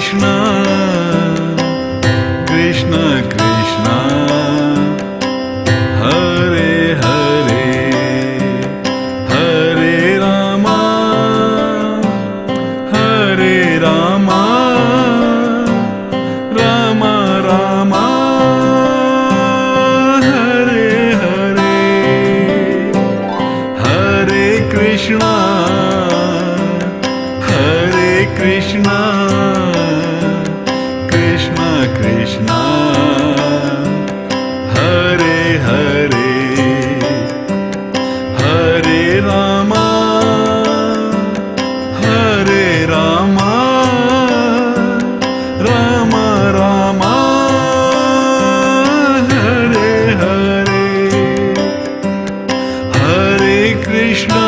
Krishna, Krishna Krishna, Hare Hare, Hare Rama, Hare Rama, Rama Rama, Hare Hare, Hare Krishna, Hare Krishna, Krishna Krishna, Hare Hare, Hare Rama, Hare Rama, Rama Rama, Hare Hare, Hare Krishna,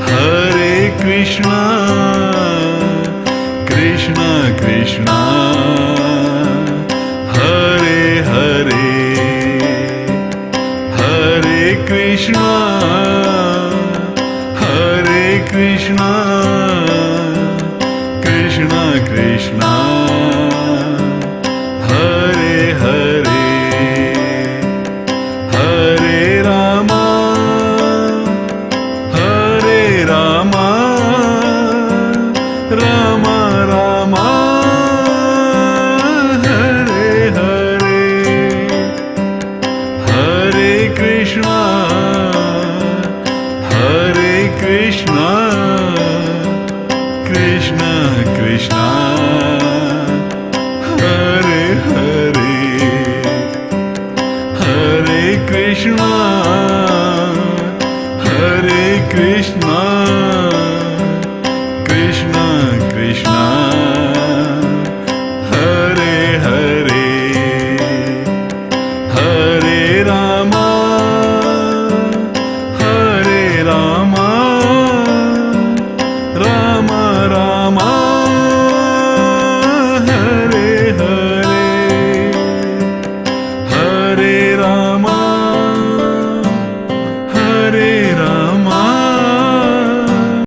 Hare Krishna, Krishna Krishna, Hare Hare, Hare Krishna, Hare Krishna, Krishna Krishna, Hare Hare, Hare Rama, Hare Rama, Rama Rama, Hare Hare, Hare Krishna, Hare Krishna, Krishna Krishna, Hare Hare, Hare Krishna, Hare Krishna.